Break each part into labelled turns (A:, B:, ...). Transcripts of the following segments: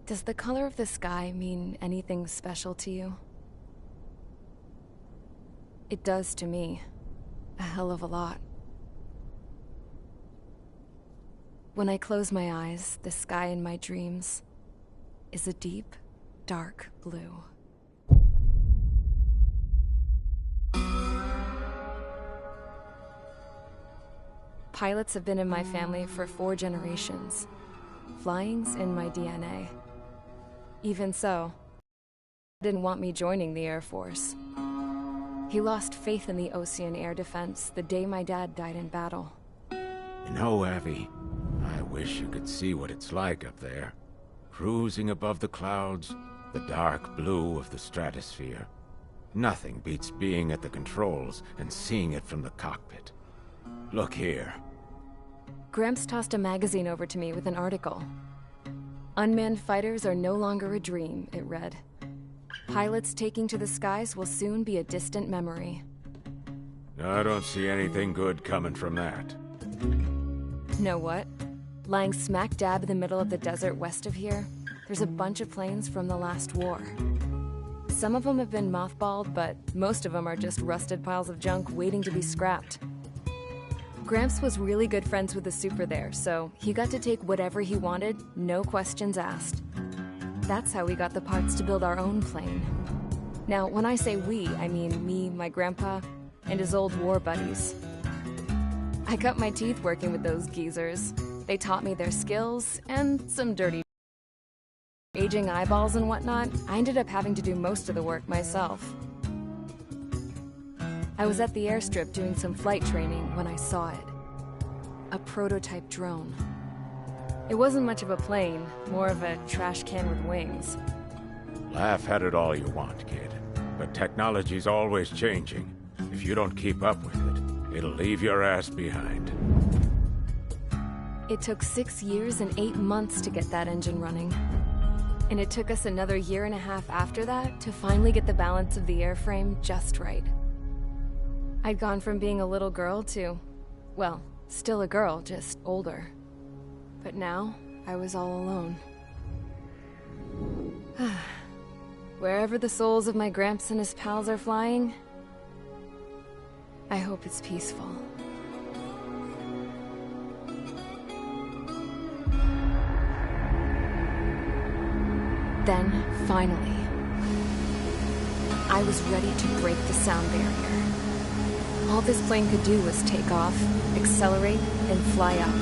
A: Does the color of the sky mean anything special to you? It does to me. A hell of a lot. When I close my eyes, the sky in my dreams is a deep, dark blue. Pilots have been in my family for 4 generations. Flying's in my DNA. Even so, he didn't want me joining the Air Force. He lost faith in the Ocean Air Defense the day my dad died in battle.
B: You know, Abby, I wish you could see what it's like up there. Cruising above the clouds, the dark blue of the stratosphere. Nothing beats being at the controls and seeing it from the cockpit. Look here.
A: Gramps tossed a magazine over to me with an article. Unmanned fighters are no longer a dream, it read. Pilots taking to the skies will soon be a distant memory.
B: I don't see anything good coming from that.
A: Know what? Lying smack dab in the middle of the desert west of here, there's a bunch of planes from the last war. Some of them have been mothballed, but most of them are just rusted piles of junk waiting to be scrapped. Gramps was really good friends with the super there, so he got to take whatever he wanted, no questions asked. That's how we got the parts to build our own plane. Now, when I say we, I mean me, my grandpa, and his old war buddies. I cut my teeth working with those geezers. They taught me their skills, and some dirty aging eyeballs and whatnot. I ended up having to do most of the work myself. I was at the airstrip doing some flight training when I saw it. A prototype drone. It wasn't much of a plane, more of a trash can with wings.
B: Laugh at it all you want, kid. But technology's always changing. If you don't keep up with it, it'll leave your ass behind.
A: It took 6 years and 8 months to get that engine running. And it took us another 1.5 years after that to finally get the balance of the airframe just right. I'd gone from being a little girl to, well, still a girl, just older. But now, I was all alone. Wherever the souls of my Gramps and his pals are flying, I hope it's peaceful. Then, finally, I was ready to break the sound barrier. All this plane could do was take off, accelerate, and fly up.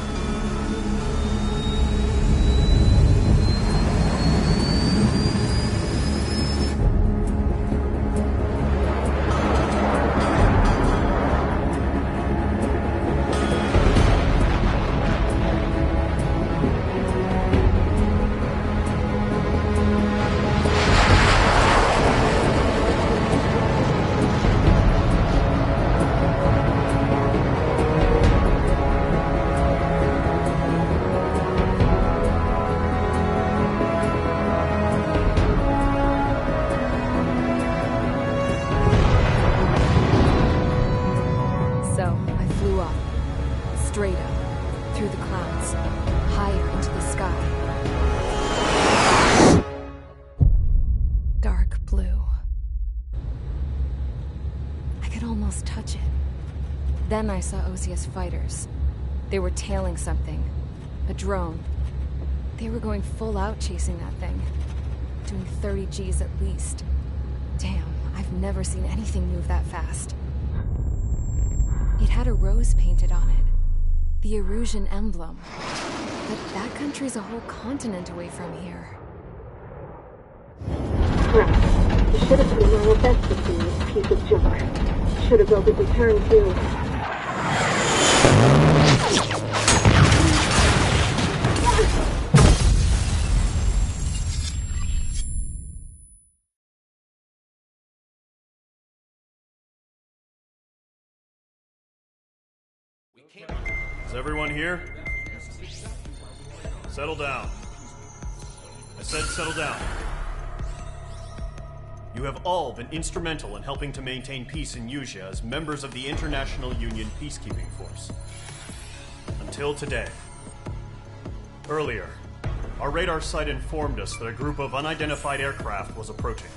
A: Straight up, through the clouds, higher into the sky. Dark blue. I could almost touch it. Then I saw Osia's fighters. They were tailing something. A drone. They were going full out chasing that thing. Doing 30 Gs at least. Damn, I've never seen anything move that fast. It had a rose painted on it. The Erusian emblem. But that country's a whole continent away from here.
C: Crap. You should have put in my best to see this piece of junk. Should have built a return too.
D: Is everyone here? Settle down. I said settle down. You have all been instrumental in helping to maintain peace in Usea as members of the International Union Peacekeeping Force. Until today. Earlier, our radar site informed us that a group of unidentified aircraft was approaching.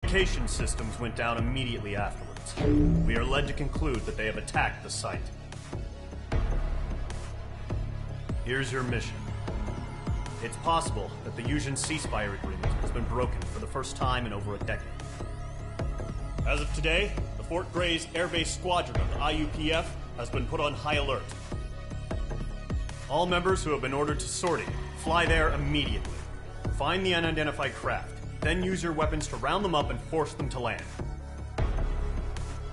D: Communication systems went down immediately afterwards. We are led to conclude that they have attacked the site. Here's your mission. It's possible that the Usian ceasefire agreement has been broken for the first time in over a decade. As of today, the Fort Grays Air Base Squadron of the IUPF has been put on high alert. All members who have been ordered to sortie, fly there immediately. Find the unidentified craft, then use your weapons to round them up and force them to land.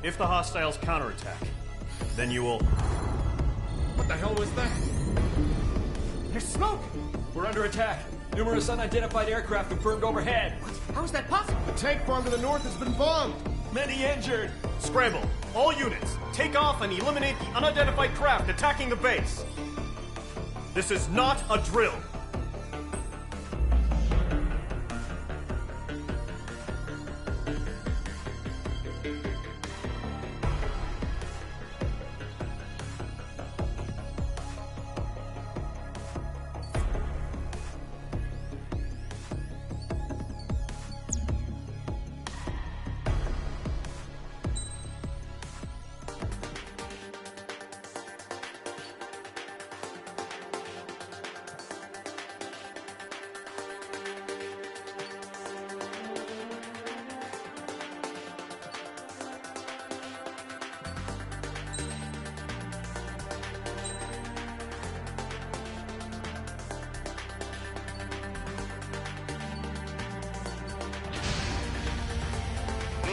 D: If the hostiles counterattack, then you will...
E: What the hell was that? There's smoke! We're under attack. Numerous unidentified aircraft confirmed overhead. What? How is that possible?
F: The tank farm to the north has been bombed.
E: Many injured.
D: Scramble! All units, take off and eliminate the unidentified craft attacking the base. This is not a drill.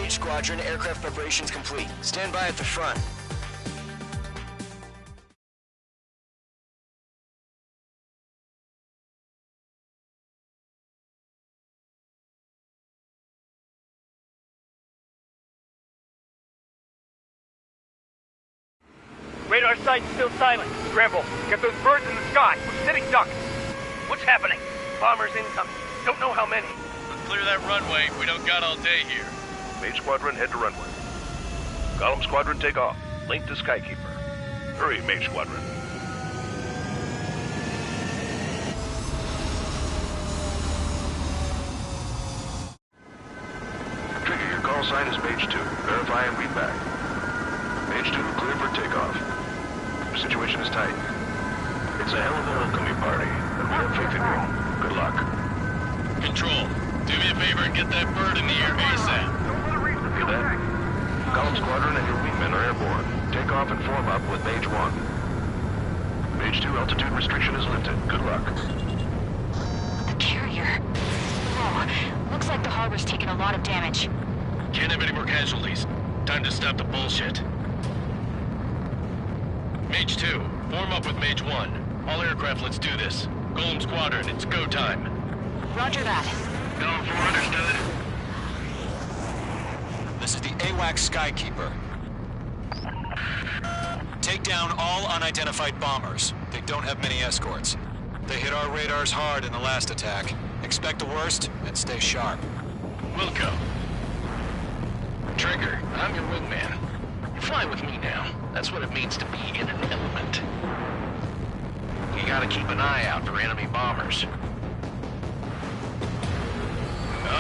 G: Squadron, aircraft preparations complete. Stand by at the front.
H: Radar site's still silent. Scramble. Get those birds in the sky. We're sitting ducks. What's happening? Bombers incoming. Don't know how many.
I: Let's clear that runway. We don't got all day here.
J: Mage Squadron, head to runway. Column Squadron, take off. Link to Skykeeper. Hurry, Mage Squadron. Trigger, your call sign is Mage 2. Verify and read back. Mage 2, clear for takeoff. Your situation is tight. It's a hell of a welcoming party, and we have faith in you. Good luck.
I: Control, do me a favor and get that bird in the air ASAP.
J: Get that? Column Squadron and your wingmen are airborne. Take off and form up with Mage 1. Mage 2, altitude restriction is lifted. Good luck.
K: The carrier. Oh, looks like the harbor's taken a lot of damage.
I: Can't have any more casualties. Time to stop the bullshit. Mage 2, form up with Mage 1. All aircraft, let's do this. Golem Squadron, it's go time.
K: Roger that.
I: Golem 4, understood.
G: This is the AWACS Skykeeper. Take down all unidentified bombers. They don't have many escorts. They hit our radars hard in the last attack. Expect the worst and stay sharp.
I: Wilco. Trigger, I'm your wingman. You fly with me now. That's what it means to be in an element. You gotta keep an eye out for enemy bombers.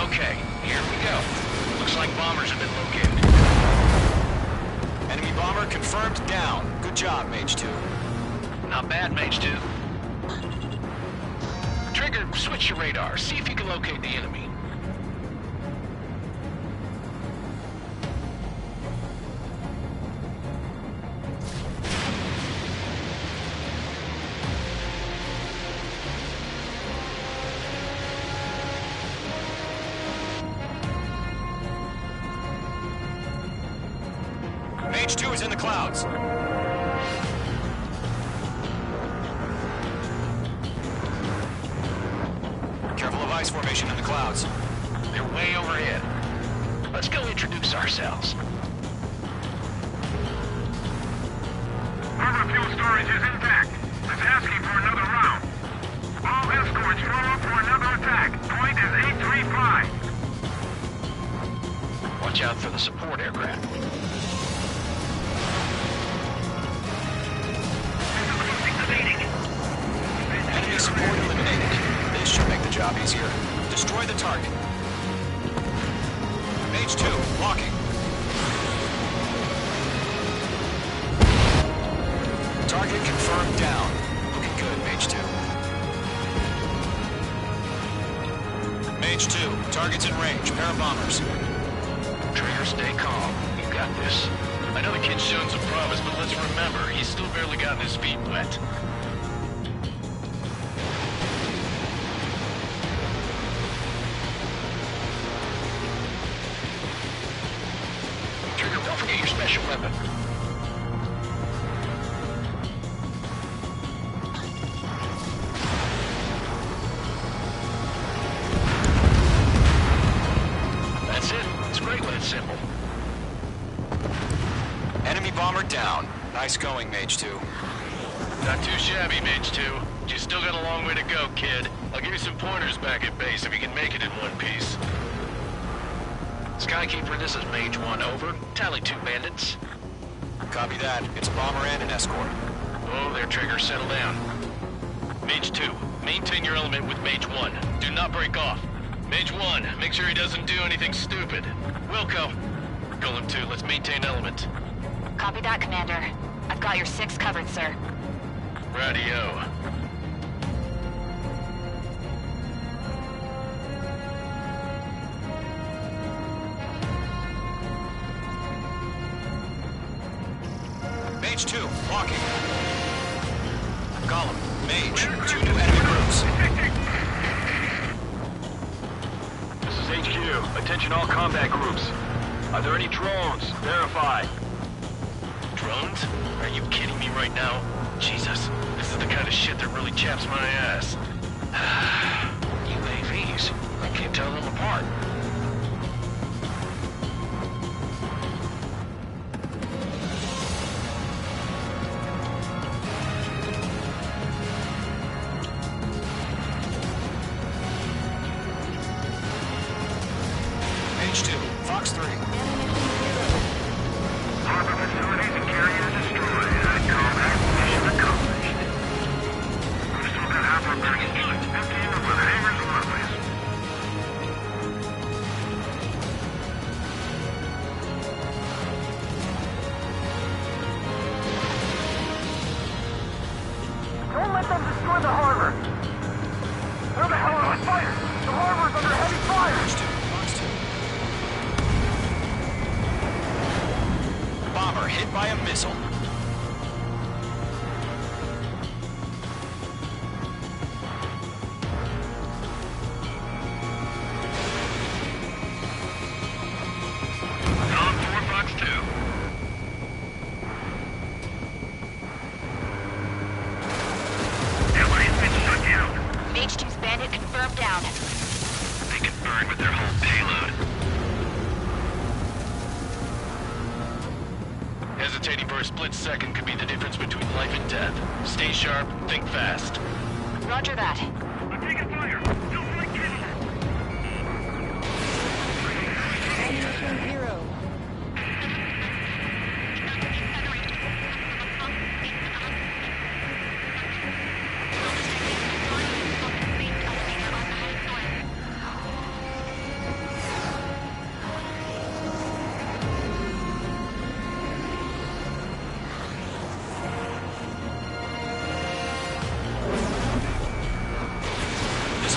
I: Okay, here we go. Looks like bombers have been located.
G: Enemy bomber confirmed down. Good job, Mage 2.
I: Not bad, Mage 2. Trigger, switch your radar. See if you can locate the enemy.
G: Mage 2 is in the clouds. Careful of ice formation in the clouds.
I: They're way overhead. Let's go introduce ourselves.
J: Harbor fuel storage is intact. It's asking for another round. All escorts form up for another attack. Point is 835.
I: Watch out for the support aircraft.
G: Enemy support eliminated. This should make the job easier. Destroy the target. Mage 2, locking. Target confirmed down. Looking good, Mage 2. Mage 2, target's in range. Pair of bombers.
I: Trigger, stay calm. You got this.
E: I know the kid's shown some promise, but let's remember, he's still barely gotten his feet wet.
I: Trigger, don't forget your special weapon. That's it. It's great when it's simple.
G: Enemy bomber down. Nice going, Mage 2.
E: Not too shabby, Mage 2. But you still got a long way to go, kid. I'll give you some pointers back at base if you can make it in one piece.
I: Skykeeper, this is Mage 1, over. Tally 2 bandits.
G: Copy that. It's a bomber and an escort.
E: Oh, there, Trigger, settle down. Mage 2, maintain your element with Mage 1. Do not break off. Mage 1, make sure he doesn't do anything stupid. Wilco. Golem 2, let's maintain element.
K: Copy that, Commander. I've got your 6 covered, sir.
E: Radio.
G: Mage 2, locking. Golem, Mage, 2 new enemy groups.
E: This is HQ. Attention all combat groups. Are there any drones? Verify. Drones? Are you kidding me right now? Jesus, this is the kind of shit that really chaps my ass.
I: UAVs. I can't tell them apart.
G: Mage 2, Fox 3.
J: Harbor facilities and carriers destroyed. Combat mission accomplished. We've still got half our baggage. Emptying them with hangars and runways.
H: Don't let them destroy the harbor! Where the hell are the fighters? The harbor's under heavy fire!
G: Mage 2, Fox 2. Bomber hit by a missile.
J: Down 4, Fox 2. Alliance been shut down.
K: Mage 2's bandit confirmed down.
J: They can burn with their whole payload.
E: Hesitating for a split second could be the difference between life and death. Stay sharp, think fast.
K: Roger that.
J: I'm taking fire. Still flight capable.
A: Zero.
G: This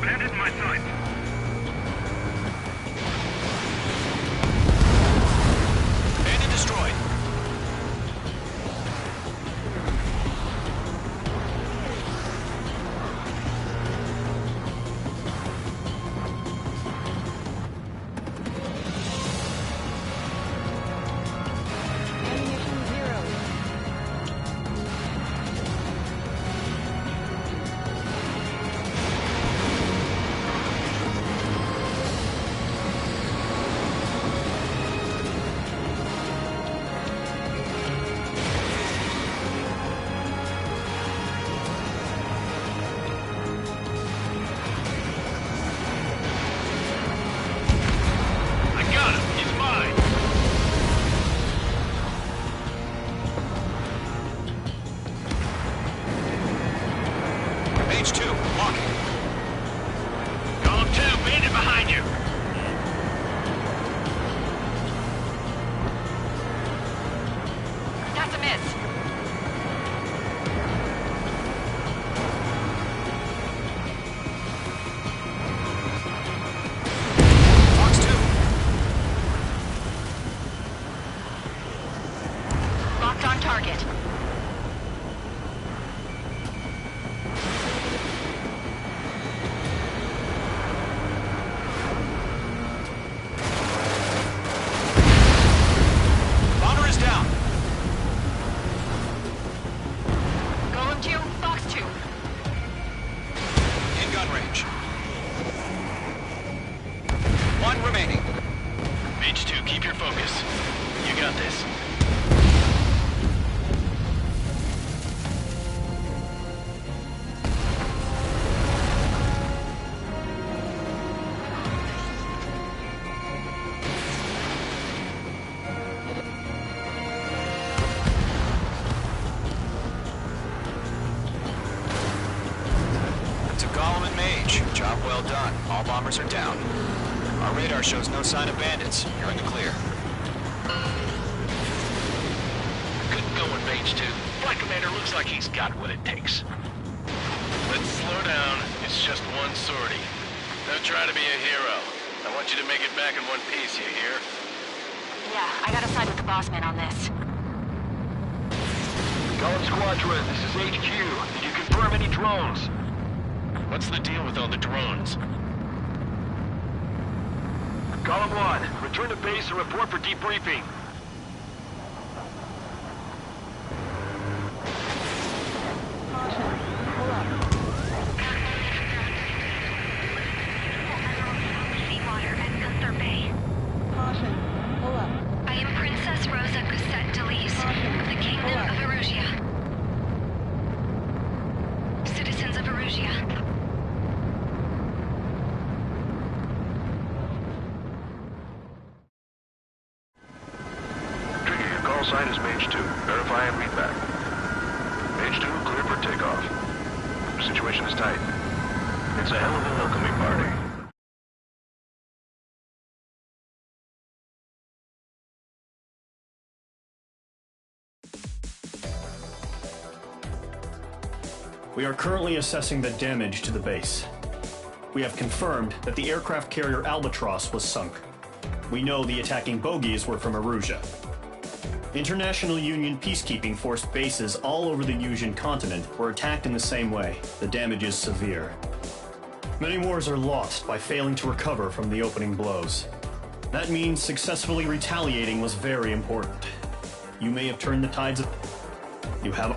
H: Bandit in my sights.
G: Bandit destroyed. H2, walking.
H: Column 2, bandit behind you.
K: That's a miss.
G: Fox 2.
K: Locked on target.
G: Bomber is down.
K: Golem 2, Fox 2.
G: In gun range. One remaining.
E: H2, keep your focus. You got this.
G: To Golem and Mage. Job well done. All bombers are down. Our radar shows no sign of bandits. You're in the clear.
E: Good going, H2. Flight commander looks like he's got what it takes. Let's slow down. It's just one sortie. Don't try to be a hero. I want you to make it back in one piece, you hear?
K: Yeah, I gotta side with the boss man on this.
J: Golem Squadron, this is HQ. Did you confirm any drones?
E: What's the deal with all the drones?
J: Golem 1, return to base and report for debriefing.
K: Seawater at Gunther Bay. I am Princess Rosa Gusset Delise of the Kingdom of Erusia. Citizens of Erusia.
J: Trigger, your call sign is Mage 2. Verify and read back. Mage 2, clear for takeoff. Situation is tight. It's a hell of a welcoming party.
D: We are currently assessing the damage to the base. We have confirmed that the aircraft carrier Albatross was sunk. We know the attacking bogies were from Erusia. International Union peacekeeping force bases all over the Yusian continent were attacked in the same way. The damage is severe. Many wars are lost by failing to recover from the opening blows. That means successfully retaliating was very important. You may have turned the tides of... You have...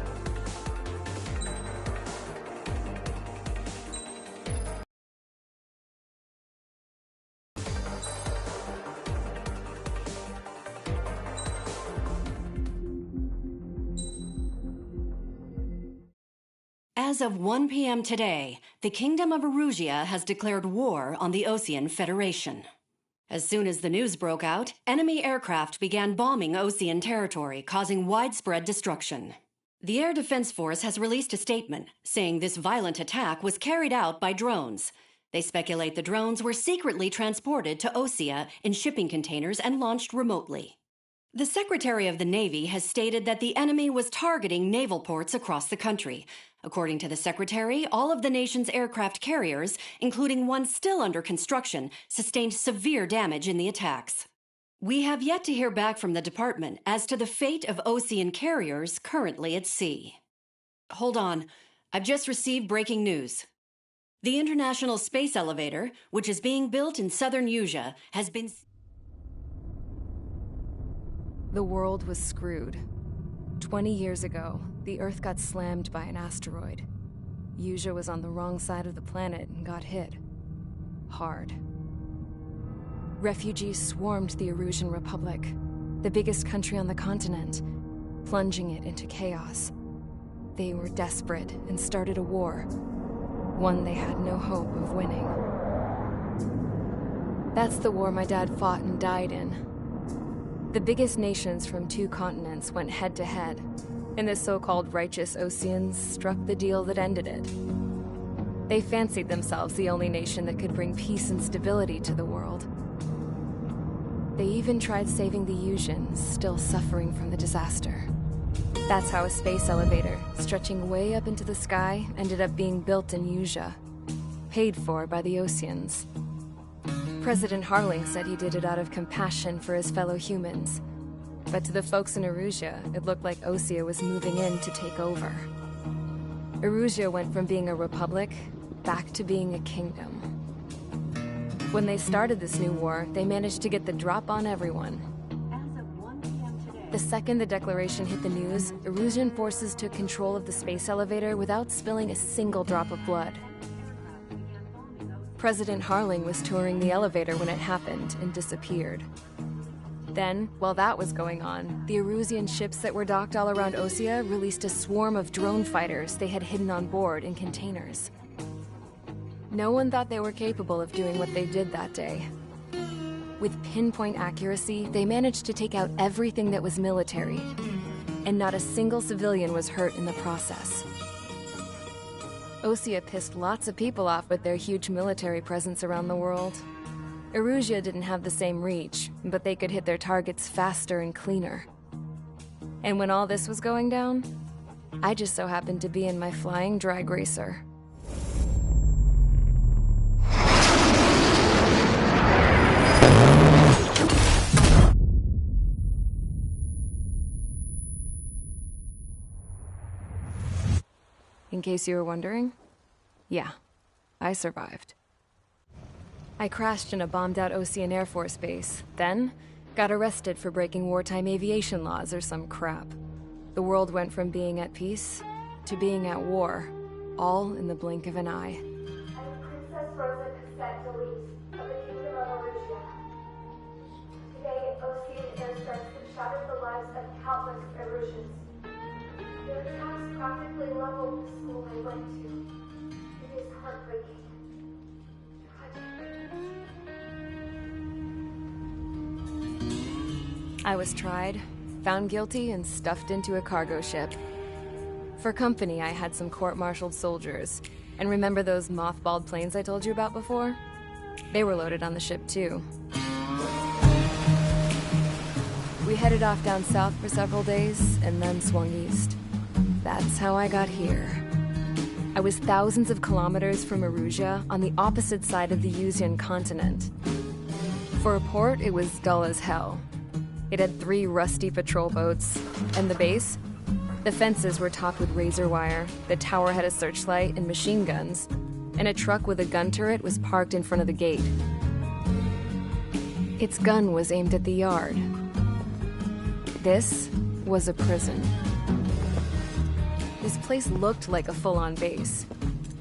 L: As of 1 p.m. today, the Kingdom of Erusia has declared war on the Osean Federation. As soon as the news broke out, enemy aircraft began bombing Osean territory, causing widespread destruction. The Air Defense Force has released a statement saying this violent attack was carried out by drones. They speculate the drones were secretly transported to Osea in shipping containers and launched remotely. The Secretary of the Navy has stated that the enemy was targeting naval ports across the country. According to the Secretary, all of the nation's aircraft carriers, including one still under construction, sustained severe damage in the attacks. We have yet to hear back from the department as to the fate of Ocean carriers currently at sea. Hold on. I've just received breaking news. The International Space Elevator, which is being built in southern Usea, has been...
A: The world was screwed. 20 years ago, the Earth got slammed by an asteroid. Usea was on the wrong side of the planet and got hit. Hard. Refugees swarmed the Erusian Republic, the biggest country on the continent, plunging it into chaos. They were desperate and started a war, one they had no hope of winning. That's the war my dad fought and died in. The biggest nations from 2 continents went head-to-head, and the so-called righteous Oceans struck the deal that ended it. They fancied themselves the only nation that could bring peace and stability to the world. They even tried saving the Usians, still suffering from the disaster. That's how a space elevator, stretching way up into the sky, ended up being built in Usea, paid for by the Oceans. President Harling said he did it out of compassion for his fellow humans. But to the folks in Erusea, it looked like Osea was moving in to take over. Erusea went from being a republic back to being a kingdom. When they started this new war, they managed to get the drop on everyone. The second the declaration hit the news, Erusian forces took control of the space elevator without spilling a single drop of blood. President Harling was touring the elevator when it happened and disappeared. Then, while that was going on, the Erusian ships that were docked all around Osea released a swarm of drone fighters they had hidden on board in containers. No one thought they were capable of doing what they did that day. With pinpoint accuracy, they managed to take out everything that was military, and not a single civilian was hurt in the process. Osea pissed lots of people off with their huge military presence around the world. Erusea didn't have the same reach, but they could hit their targets faster and cleaner. And when all this was going down, I just so happened to be in my flying drag racer. In case you were wondering, yeah, I survived. I crashed in a bombed-out Ocean Air Force base, then got arrested for breaking wartime aviation laws or some crap. The world went from being at peace to being at war, all in the blink of an eye.
C: Princess Rosa Cassette Delete of the Kingdom of Erusea. Today, Ocean airstrikes have shattered the lives of countless Erusians. Their attacks practically leveled the school I went to. It is heartbreaking.
A: I was tried, found guilty, and stuffed into a cargo ship. For company, I had some court-martialed soldiers. And remember those mothballed planes I told you about before? They were loaded on the ship, too. We headed off down south for several days, and then swung east. That's how I got here. I was thousands of kilometers from Erusea, on the opposite side of the Usian continent. For a port, it was dull as hell. It had 3 rusty patrol boats. And the base? The fences were topped with razor wire, the tower had a searchlight and machine guns, and a truck with a gun turret was parked in front of the gate. Its gun was aimed at the yard. This was a prison. This place looked like a full-on base,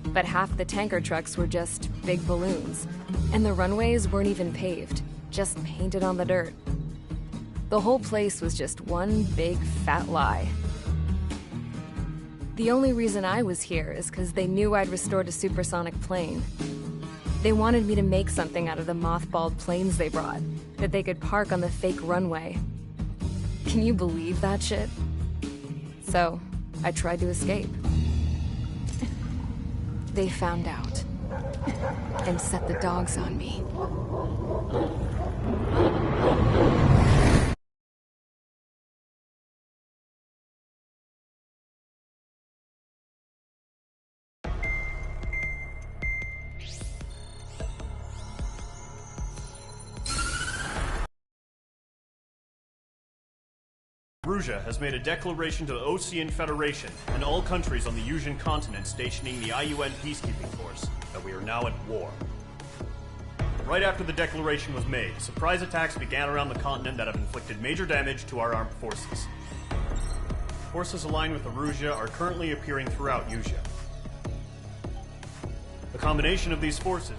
A: but half the tanker trucks were just big balloons, and the runways weren't even paved, just painted on the dirt. The whole place was just one big fat lie. The only reason I was here is because they knew I'd restored a supersonic plane. They wanted me to make something out of the mothballed planes they brought, that they could park on the fake runway. Can you believe that shit? So, I tried to escape. They found out, and set the dogs on me.
D: Erussia has made a declaration to the Osean Federation and all countries on the Yusian continent stationing the IUN peacekeeping force that we are now at war. Right after the declaration was made, surprise attacks began around the continent that have inflicted major damage to our armed forces. Forces aligned with Erussia are currently appearing throughout Yusia. The combination of these forces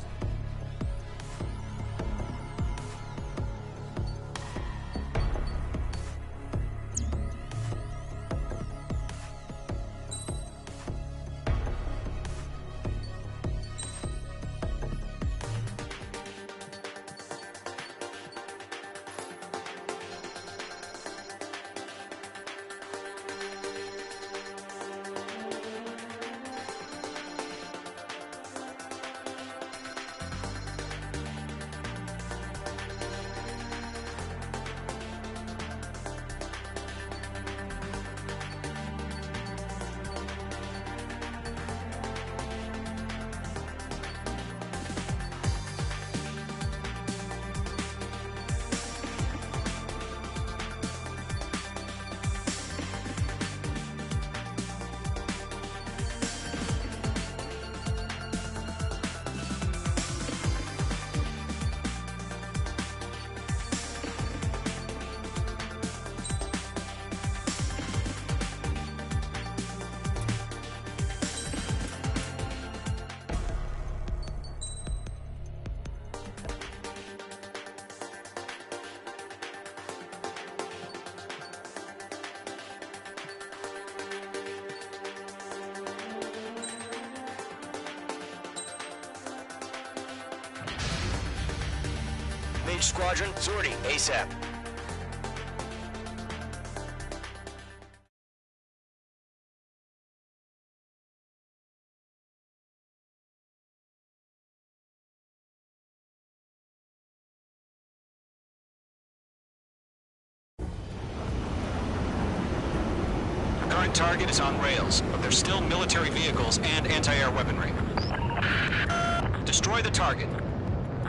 H: Mage Squadron, sortie ASAP.
G: Current target is on rails, but there's still military vehicles and anti-air weaponry. Destroy the target.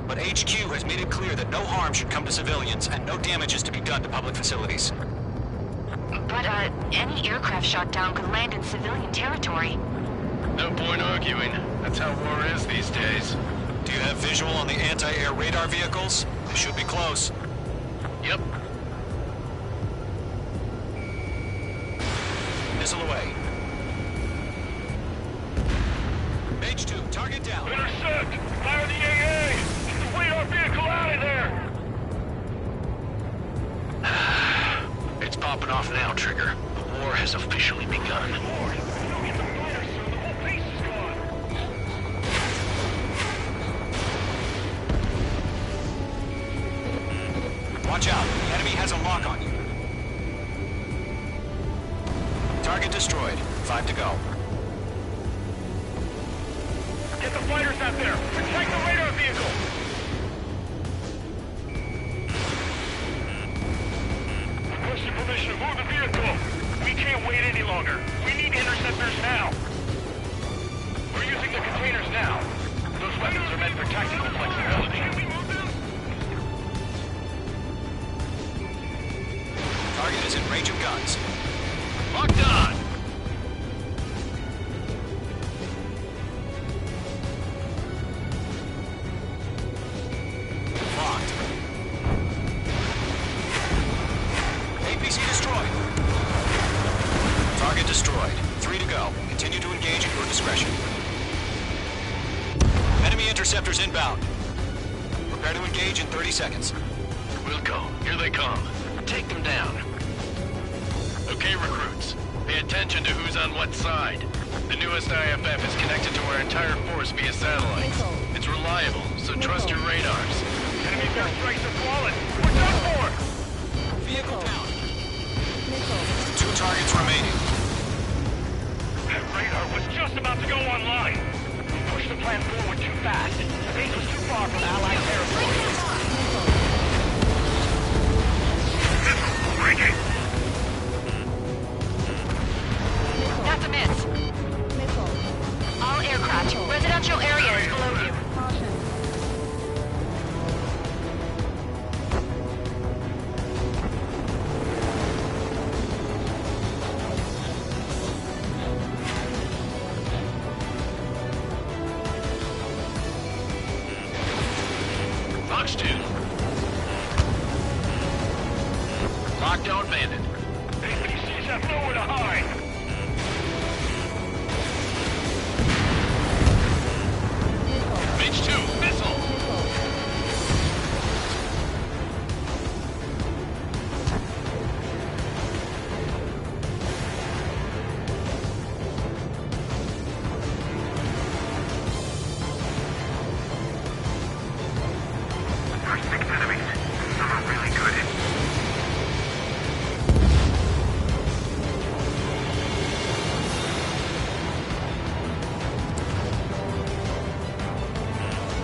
G: But HQ has made it clear that no harm should come to civilians and no damage is to be done to public facilities.
K: But, any aircraft shot down could land in civilian territory.
I: No point arguing. That's how war is these days.
G: Do you have visual on the anti-air radar vehicles? They should be close.
I: Yep.
G: Missile away. Mage 2, target down.
H: Intercept! Fire the AA! Get the radar vehicle out of there!
I: It's popping off now, Trigger. The war has officially begun.
H: Lord, don't get the fighters, sir. The whole base is gone.
G: Watch out. The enemy has a lock on you. Target destroyed. 5 to go.
H: Get the fighters out there! Protect the radar vehicle! Requesting permission to move the vehicle! We can't wait any longer! We need interceptors now! We're using the containers now! Those weapons are meant for tactical flexibility. Can we move them?
G: Target is in range of guns.
I: Locked on!
G: Locked. APC destroyed. Target destroyed. 3 to go. Continue to engage at your discretion. Enemy interceptors inbound. Prepare to engage in 30 seconds.
I: We'll go. Here they come. Take them down. Okay, recruits. Pay attention to who's on what side. The newest IFF is connected to our entire force via satellites. It's reliable, so trust your radars.
H: Enemy airstrikes are falling! We're done for!
G: Vehicle down. 2 targets remaining.
H: That radar was just about to go online! We pushed the plan forward too fast. The base was too far from Allied territory. Breaking!
K: That's a miss. All aircraft, residential area is below you.
I: Fox 2. Lockdown bandit.
H: APCs have nowhere to hide.
I: H2, missile.
J: There's 6 enemies. Some are really good.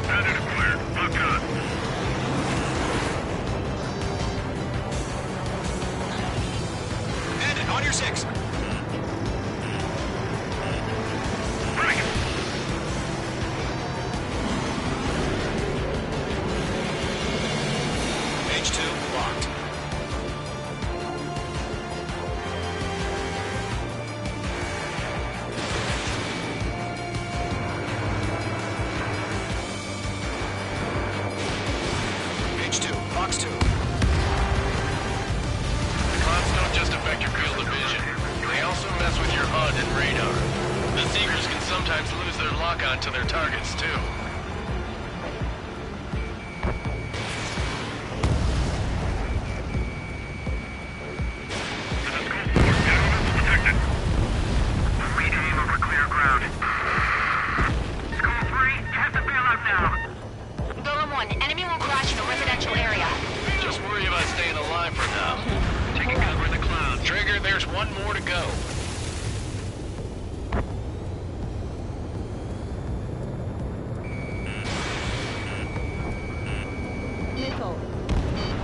H: Bandit cleared. Lock on.
G: Bandit, on your 6.
H: Bring it.
G: H2 locked. H2, Fox 2.
I: The cons don't just affect your field of vision. They also mess with your HUD and radar. The Seekers can sometimes lose their lock-on to their targets, too.
J: Retreat over clear ground. School 3, you have to bail out now.
K: Golem 1, enemy will crash in a residential area.
I: Just worry about staying alive for now.
J: Taking cover in the clouds.
I: Trigger, there's one more to go.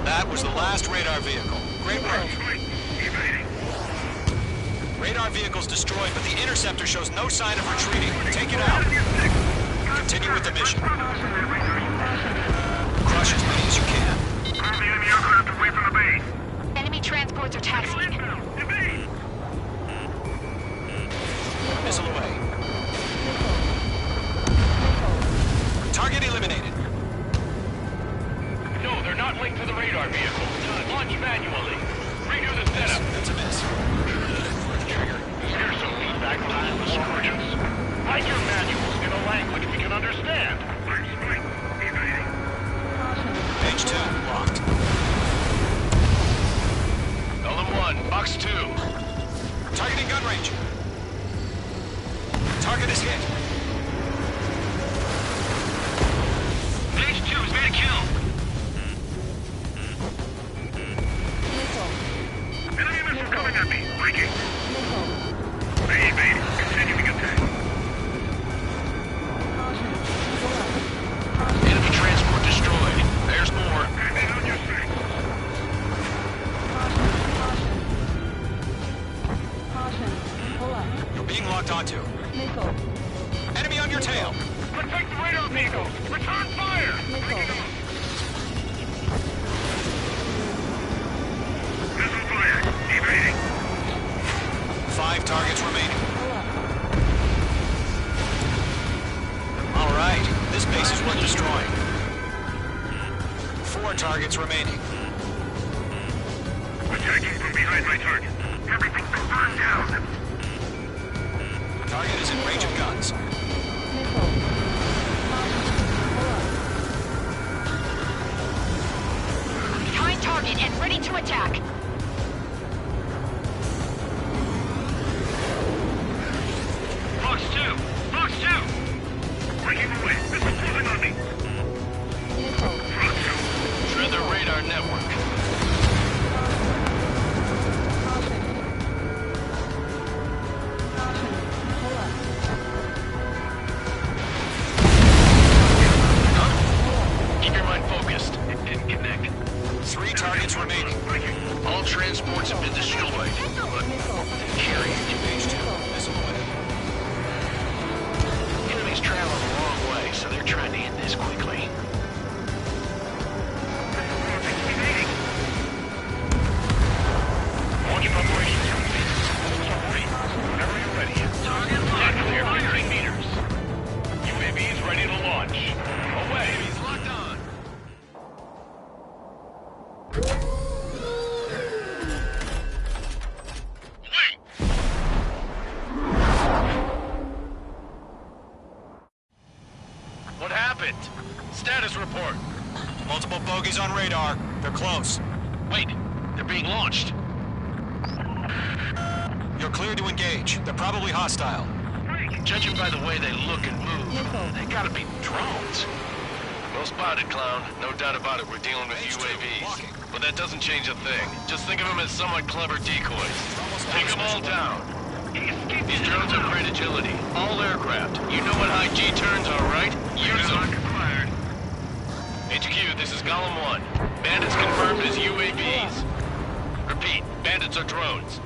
G: That was the last radar vehicle. Great work. Radar vehicle's destroyed, but the interceptor shows no sign of retreating. Take it out. Continue with the mission. Crush as many as you can.
J: Move the enemy aircraft away from the base.
K: Enemy transports are taxiing.
G: Missile away. Target eliminated.
H: No, they're not linked to the radar vehicle. Launch manually. Redo the setup.
G: That's a miss.
H: Trigger, here's some feedback time for sergeants. Write your manuals in a language we can understand.
G: H2 locked.
I: Golem 1, Fox 2.
G: Targeting gun range. Target is hit.
J: H2's made a kill. Enemy missile coming at me. Breaking. Evade. Continuing attack.
I: Enemy transport destroyed. There's more.
J: Remain on your 6.
G: You're being locked onto. Enemy on your tail.
H: Protect the radar vehicle. Return fire.
J: Missile fire. Evading.
G: 5 targets remaining. All right, this base is worth destroying. 4 targets remaining.
J: Attacking from behind my target. Everything's been burned down.
G: Target is in range of guns.
K: Behind target and ready to attack.
J: Fox 2! Fox 2! Breaking away. This is closing on me. Fox 2.
I: Shred the radar network. Keep your mind focused. It didn't connect.
G: 3 targets remaining.
I: All transports have been destroyed. But carry
G: H2. Missile away.
I: enemies traveling the wrong way, so they're trying to end this quickly.
H: Launch preparations complete. Sorry. Whenever you're ready. Target locked. Clear 15 meters. UAVs ready to launch. Away.
I: Enemies locked on. Affirmative. Status report.
G: Multiple bogies on radar. They're close.
I: Wait, they're being launched.
G: You're cleared to engage. They're probably hostile.
I: Judging by the way they look and move, they gotta be drones. Well spotted, Clown. No doubt about it, we're dealing with UAVs. But that doesn't change a thing. Just think of them as somewhat clever decoys. Take them all down. These drones have great agility. All aircraft. You know what high G turns are, right? Use them. HQ, this is Column 1. Bandits confirmed as UAVs. Repeat, bandits are drones.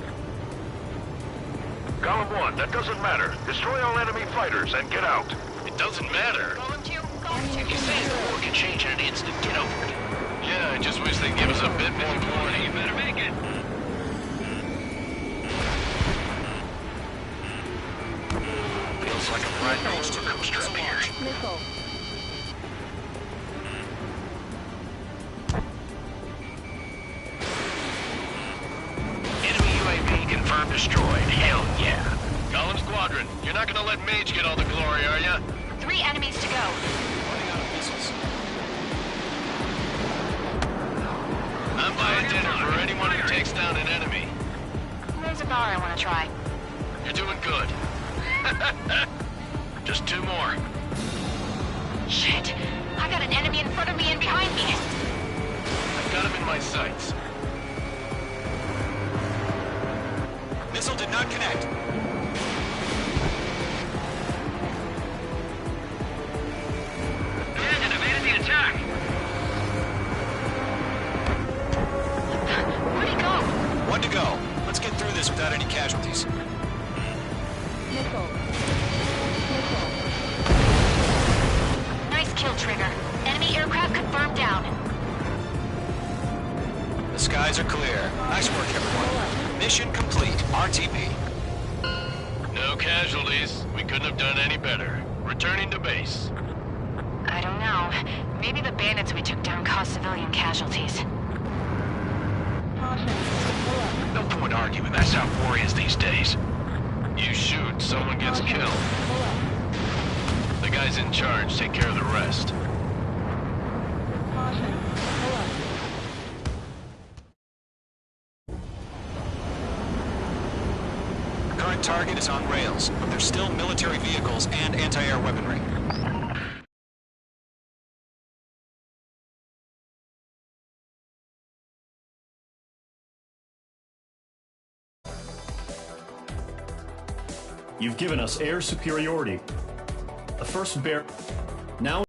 J: Column 1, that doesn't matter. Destroy all enemy fighters and get out.
I: It doesn't matter. You say the war can change in an instant. Get over it.
E: Yeah, I just wish they'd give us a bit more warning.
H: You better make it.
I: Feels like I'm riding a roller coaster up here. Enemy UAV confirmed destroyed. Hell yeah.
E: Column Squadron, you're not gonna let Mage get all the glory, are ya?
K: 3 enemies to go.
G: Running out of missiles.
E: I'm buying dinner for anyone who takes down an enemy.
K: There's a bar I want to try.
E: You're doing good.
I: Just 2 more.
K: Shit! I got an enemy in front of me and behind me.
E: I've got him in my sights.
G: Missile did not connect.
H: Bandit evaded the attack.
K: Where'd he go?
G: 1 to go. Let's get through this without any casualties.
K: Nice kill, Trigger. Enemy aircraft confirmed down.
G: The skies are clear. Nice work, everyone. Mission complete. RTP.
E: No casualties. We couldn't have done any better. Returning to base.
K: I don't know. Maybe the bandits we took down caused civilian casualties.
I: No point arguing. That's how war is these days.
E: You shoot, someone gets killed. The guys in charge take care of the rest.
G: Current target is on rails, but there's still military vehicles and anti-air weaponry.
D: You've given us air superiority. The first bear... Now